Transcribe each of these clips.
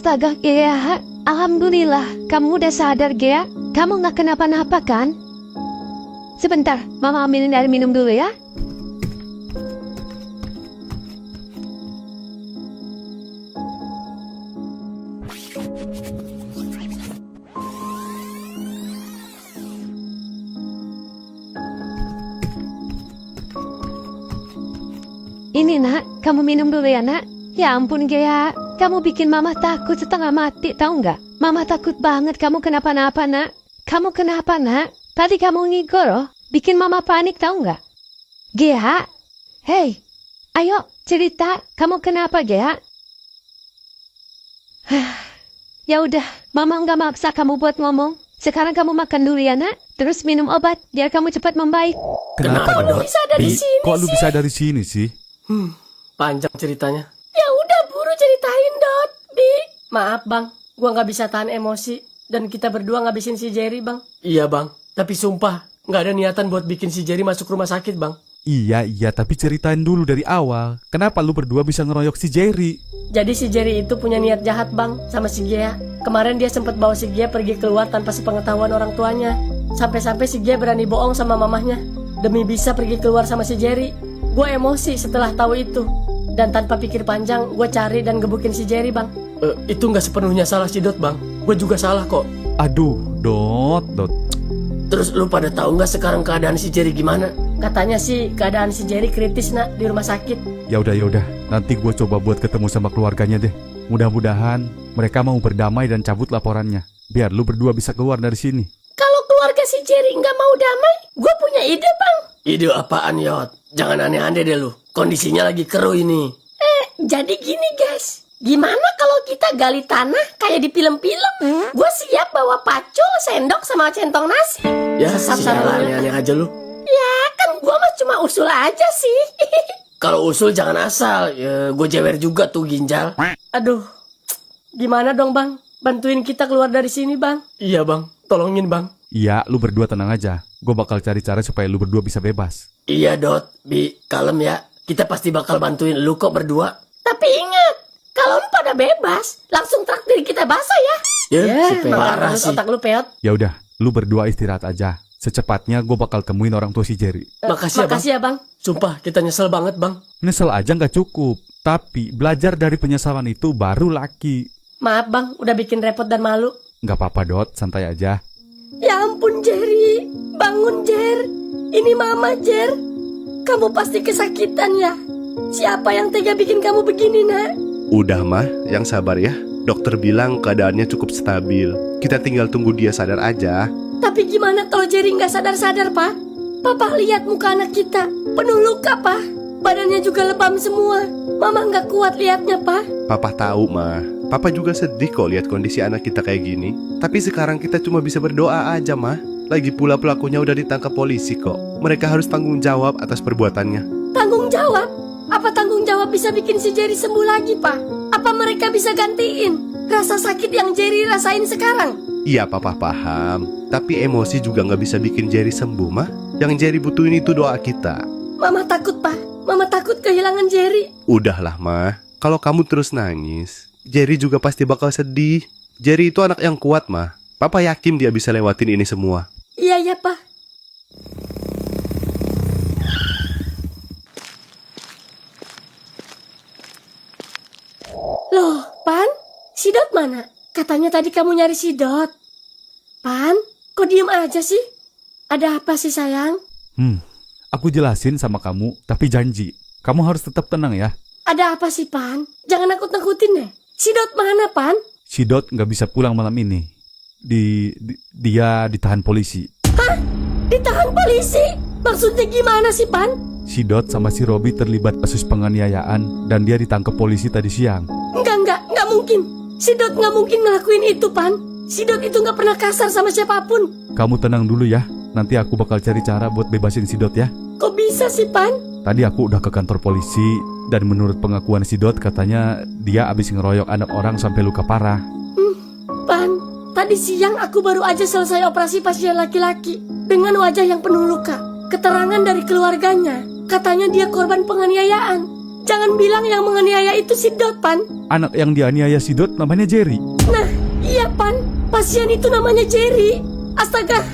Astaga, Gea. Alhamdulillah, kamu udah sadar, Gea. Kamu nggak kenapa-napa kan? Sebentar, Mama ambilin air minum dulu ya. Ini nak, kamu minum dulu ya nak. Ya ampun Gea, kamu bikin Mama takut setengah mati tahu nggak? Mama takut banget kamu kenapa-napa nak. Kamu kenapa nak? Tadi kamu ngigor loh, bikin Mama panik tahu nggak? Gea, hey, ayo cerita, kamu kenapa Gea? Ya udah, Mama nggak maksa kamu buat ngomong. Sekarang kamu makan dulu ya nak, terus minum obat biar kamu cepat membaik. Kenapa lu bisa dari sini Kok lu sih? bisa dari sini sih? Panjang ceritanya. Ya udah buru ceritain Dot, Bi. Maaf bang, gua nggak bisa tahan emosi dan kita berdua ngabisin si Jerry bang. Iya bang, tapi sumpah nggak ada niatan buat bikin si Jerry masuk rumah sakit bang. Iya, tapi ceritain dulu dari awal. Kenapa lu berdua bisa ngeroyok si Jerry? Jadi si Jerry itu punya niat jahat bang sama si Gia. Kemarin dia sempat bawa si Gia pergi keluar tanpa sepengetahuan orang tuanya. Sampai-sampai si Gia berani bohong sama mamahnya demi bisa pergi keluar sama si Jerry. Gue emosi setelah tahu itu. Dan tanpa pikir panjang, gue cari dan gebukin si Jerry bang. Itu nggak sepenuhnya salah si Dot bang. Gue juga salah kok. Aduh, Dot. Terus lu pada tahu nggak sekarang keadaan si Jerry gimana? Katanya sih keadaan si Jerry kritis nak di rumah sakit. Ya udah. Nanti gue coba buat ketemu sama keluarganya deh. Mudah-mudahan mereka mau berdamai dan cabut laporannya. Biar lu berdua bisa keluar dari sini. Kalau keluarga si Jerry nggak mau damai, gue punya ide bang. Ide apaan Yot? Jangan aneh-aneh deh lu. Kondisinya lagi keruh ini. Jadi gini guys, gimana kalau kita gali tanah kayak di film-film? Gue siap bawa pacul, sendok, sama centong nasi. Ya, Sesat sial sana. aneh-aneh aja lu. Ya kan gue mah cuma usul aja sih. Kalau usul jangan asal. Ya, gue jewer juga tuh ginjal. Aduh, gimana dong bang? Bantuin kita keluar dari sini bang. Iya bang, tolongin bang. Iya, lu berdua tenang aja. Gue bakal cari cara supaya lu berdua bisa bebas. Iya Dot, Bi, kalem ya. Kita pasti bakal bantuin lu kok berdua. Tapi ingat, kalau lu pada bebas, langsung traktir kita basah ya. Ya, si parah sih. Otak lu peot. Ya udah, lu berdua istirahat aja. Secepatnya gue bakal temuin orang tua si Jerry. Makasih ya bang. Sumpah, kita nyesel banget bang. Nyesel aja nggak cukup. Tapi belajar dari penyesalan itu baru laki. Maaf bang, udah bikin repot dan malu. Nggak apa-apa Dot, santai aja. Ya ampun Jerry, bangun Jer. Ini Mama Jer. Kamu pasti kesakitan ya. Siapa yang tega bikin kamu begini nak? Udah mah, yang sabar ya. Dokter bilang keadaannya cukup stabil. Kita tinggal tunggu dia sadar aja. Tapi gimana kalau Jerry nggak sadar-sadar pak? Papa lihat muka anak kita penuh luka pak. Badannya juga lebam semua. Mama nggak kuat lihatnya pak. Papa tahu mah. Papa juga sedih kok lihat kondisi anak kita kayak gini. Tapi sekarang kita cuma bisa berdoa aja mah. Lagi pula pelakunya udah ditangkap polisi kok. Mereka harus tanggung jawab atas perbuatannya. Tanggung jawab? Apa tanggung jawab bisa bikin si Jerry sembuh lagi pak? Apa mereka bisa gantiin rasa sakit yang Jerry rasain sekarang? Iya papa paham. Tapi emosi juga gak bisa bikin Jerry sembuh mah. Yang Jerry butuhin itu doa kita. Mama takut pak. Mama takut kehilangan Jerry. Udahlah mah. Kalau kamu terus nangis, Jerry juga pasti bakal sedih. Jerry itu anak yang kuat mah. Papa yakin dia bisa lewatin ini semua. Iya ya pak. Loh, Pan? Si Dot mana? Katanya tadi kamu nyari si Dot. Pan, kok diem aja sih? Ada apa sih sayang? Aku jelasin sama kamu, tapi janji. Kamu harus tetap tenang ya. Ada apa sih Pan? Jangan nakut-nakutin deh. Si Dot mana Pan? Si Dot nggak bisa pulang malam ini. Dia ditahan polisi. Hah? Ditahan polisi? Maksudnya gimana sih Pan? Si Dot sama si Robi terlibat kasus penganiayaan dan dia ditangkap polisi tadi siang. Enggak mungkin. Si Dot nggak mungkin ngelakuin itu Pan. Si Dot itu nggak pernah kasar sama siapapun. Kamu tenang dulu ya. Nanti aku bakal cari cara buat bebasin si Dot ya. Kok bisa sih Pan? Tadi aku udah ke kantor polisi dan menurut pengakuan si Dot katanya dia abis ngeroyok anak orang sampai luka parah. Pan, tadi siang aku baru aja selesai operasi pasien laki-laki dengan wajah yang penuh luka. Keterangan dari keluarganya, katanya dia korban penganiayaan. Jangan bilang yang menganiaya itu si Dot, Pan. Anak yang dianiaya si Dot namanya Jerry. Nah, iya, Pan. Pasien itu namanya Jerry. Astaga,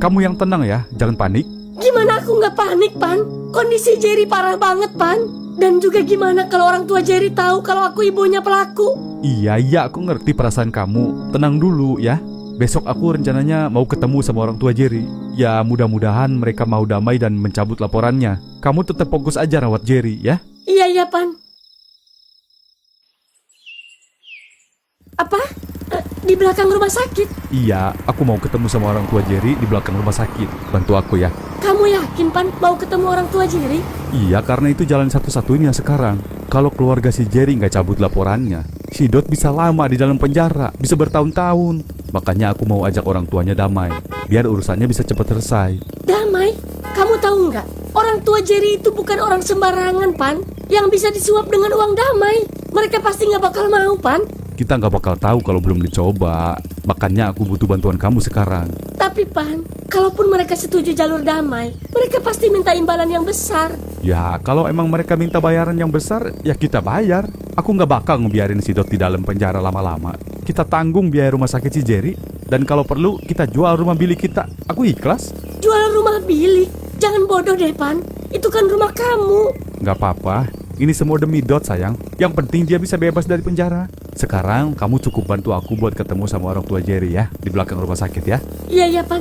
Kamu yang tenang ya, jangan panik. gimana aku nggak panik, Pan? Kondisi Jerry parah banget, Pan. Dan juga gimana kalau orang tua Jerry tahu kalau aku ibunya pelaku? Iya, aku ngerti perasaan kamu. Tenang dulu ya. Besok aku rencananya mau ketemu sama orang tua Jerry. Ya mudah-mudahan mereka mau damai dan mencabut laporannya. Kamu tetap fokus aja rawat Jerry ya. Iya, Pan. Apa? Di belakang rumah sakit? Iya, aku mau ketemu sama orang tua Jerry di belakang rumah sakit. Bantu aku ya. Kamu yakin, Pan, mau ketemu orang tua Jerry? Iya, karena itu jalan satu-satunya sekarang. Kalau keluarga si Jerry nggak cabut laporannya, si Dot bisa lama di dalam penjara, bisa bertahun-tahun. Makanya aku mau ajak orang tuanya damai, biar urusannya bisa cepat selesai. Damai? Kamu tahu nggak? Orang tua Jerry itu bukan orang sembarangan, Pan. Yang bisa disuap dengan uang damai. Mereka pasti nggak bakal mau, Pan. Kita nggak bakal tahu kalau belum dicoba. Makanya aku butuh bantuan kamu sekarang. Tapi, Pan, kalaupun mereka setuju jalur damai, mereka pasti minta imbalan yang besar. Ya, kalau emang mereka minta bayaran yang besar, ya kita bayar. Aku nggak bakal ngebiarin si Dot di dalam penjara lama-lama. Kita tanggung biaya rumah sakit si Jerry. Dan kalau perlu, kita jual rumah bilik kita. Aku ikhlas. Jual rumah bilik? Jangan bodoh deh, Pan. Itu kan rumah kamu. Nggak apa-apa. Ini semua demi Dot, sayang. Yang penting dia bisa bebas dari penjara. Sekarang kamu cukup bantu aku buat ketemu sama orang tua Jerry ya, di belakang rumah sakit ya. Iya, Pan.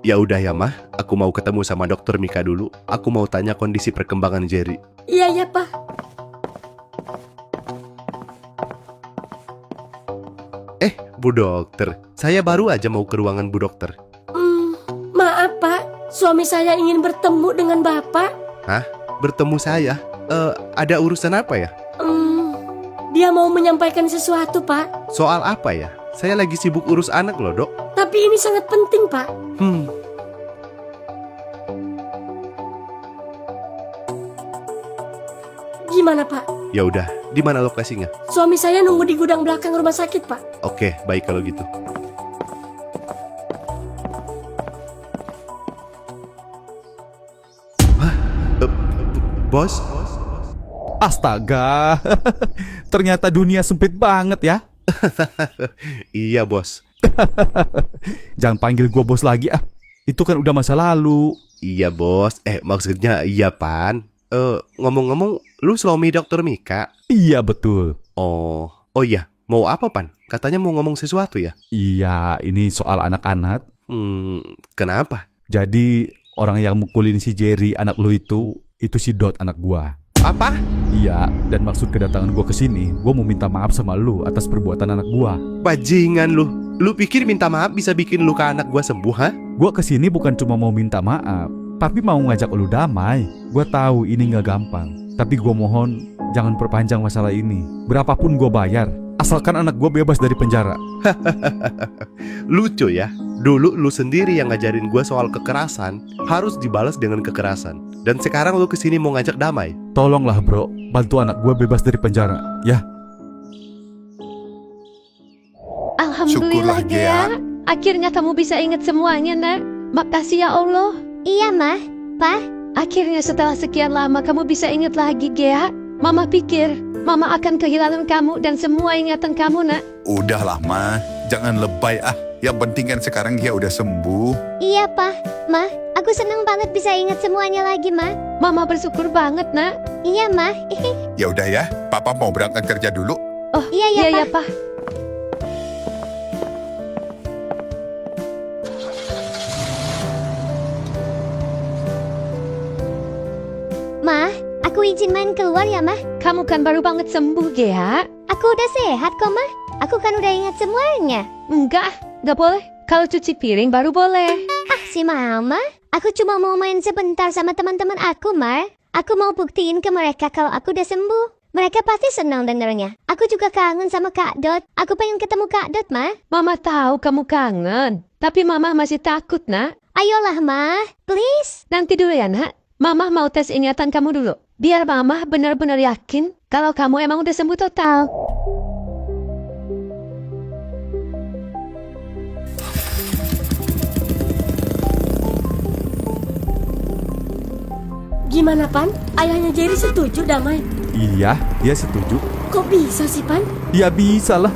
Ya udah ya mah, aku mau ketemu sama dokter Mika dulu. Aku mau tanya kondisi perkembangan Jerry. Iya, Pak. Bu dokter, saya baru aja mau ke ruangan Bu dokter. Maaf, Pak. Suami saya ingin bertemu dengan Bapak. Hah? Bertemu saya? Ada urusan apa ya? Dia mau menyampaikan sesuatu, Pak. Soal apa ya? Saya lagi sibuk urus anak loh, Dok. Tapi ini sangat penting, Pak. Gimana, Pak? Ya udah, di mana lokasinya? Suami saya nunggu di gudang belakang rumah sakit, Pak. Oke, baik kalau gitu. Hah? Bos? Astaga, ternyata dunia sempit banget ya. Iya, Bos. Jangan panggil gue bos lagi ah. Itu kan udah masa lalu. Iya, Bos. Maksudnya iya, Pan. Ngomong-ngomong, lu suami dokter Mika? Iya betul. Oh iya. Mau apa, Pan? Katanya mau ngomong sesuatu ya? Iya, ini soal anak-anak. Kenapa? Jadi orang yang mukulin si Jerry anak lu itu si Dot anak gua. Apa? Iya, dan maksud kedatangan gua ke sini, gua mau minta maaf sama lu atas perbuatan anak gua. Bajingan lu. Lu pikir minta maaf bisa bikin luka anak gua sembuh, ha? Gua kesini bukan cuma mau minta maaf, tapi mau ngajak lu damai. Gua tahu ini nggak gampang, tapi gua mohon jangan perpanjang masalah ini. Berapapun gua bayar, asalkan anak gua bebas dari penjara. Lucu ya. Dulu lu sendiri yang ngajarin gua soal kekerasan harus dibalas dengan kekerasan. Dan sekarang lu kesini mau ngajak damai. Tolonglah bro, bantu anak gua bebas dari penjara, ya. Alhamdulillah, Syukurlah, Gea. Akhirnya kamu bisa ingat semuanya, nak. Makasih ya Allah. Iya, Mah. Pa, Akhirnya setelah sekian lama kamu bisa ingat lagi, Gea. Mama pikir Mama akan kehilangan kamu dan semua ingatan kamu, nak. Udahlah, Ma. Jangan lebay ah. Yang penting kan sekarang dia udah sembuh. iya, Pa. Mah, aku senang banget bisa ingat semuanya lagi, Mah. Mama bersyukur banget, nak. Iya, Mah. Ya udah ya, Papa mau berangkat kerja dulu. Oh, Iya, iya, Pa. Pak. Mah, aku izin main keluar ya, Mah. Kamu kan baru banget sembuh, Gea. Aku udah sehat kok, Mah. Aku kan udah ingat semuanya. Enggak, nggak boleh. Kalau cuci piring baru boleh. Ah, si Mama. Aku cuma mau main sebentar sama teman-teman aku, Mah. Aku mau buktiin ke mereka kalau aku udah sembuh. Mereka pasti senang dengarnya. Aku juga kangen sama Kak Dot. Aku pengen ketemu Kak Dot, Mah. Mama tahu kamu kangen. Tapi Mama masih takut, nak. Ayolah, Mah. Please. Nanti dulu ya, nak. Mama mau tes ingatan kamu dulu. Biar Mama benar-benar yakin kalau kamu emang udah sembuh total. Gimana, Pan? Ayahnya Jerry setuju damai? Iya, dia setuju. Kok bisa sih, Pan? Ya bisa lah.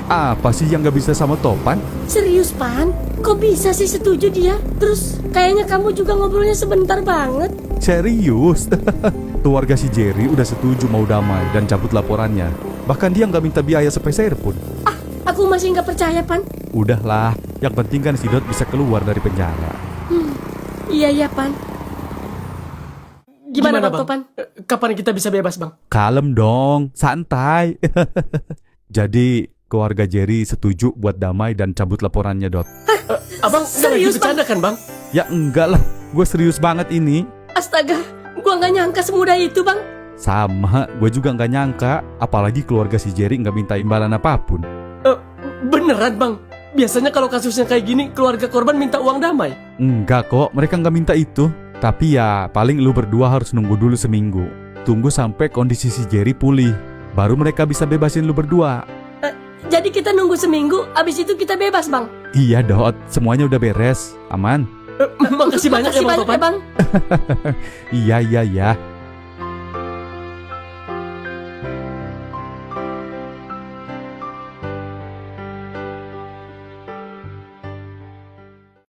Apa sih yang gak bisa sama Topan? Serius, Pan? Kok bisa sih setuju dia? Terus kayaknya kamu juga ngobrolnya sebentar banget. Serius. Keluarga si Jerry udah setuju mau damai dan cabut laporannya. Bahkan dia gak minta biaya sepeser pun. Aku masih nggak percaya, Pan. Udahlah, yang penting kan si Dot bisa keluar dari penjara. Iya, Pan. Gimana, Bang Bang? Topan? Kapan kita bisa bebas, Bang? Kalem dong, santai. Jadi keluarga Jerry setuju buat damai dan cabut laporannya, Dot. Abang nggak lagi Serius, bercanda kan, Bang? Ya enggak lah, gue serius banget ini. Astaga, gua nggak nyangka semudah itu, Bang. Sama, gue juga nggak nyangka. Apalagi keluarga si Jerry nggak minta imbalan apapun. Beneran, Bang? Biasanya kalau kasusnya kayak gini, keluarga korban minta uang damai. Enggak kok, mereka nggak minta itu. Tapi ya paling lu berdua harus nunggu dulu seminggu. Tunggu sampai kondisi si Jerry pulih. Baru mereka bisa bebasin lu berdua. Jadi kita nunggu seminggu, abis itu kita bebas, Bang. Iya Dot, semuanya udah beres. Aman? Makasih banyak ya, Bang Topan. Bang. Iya.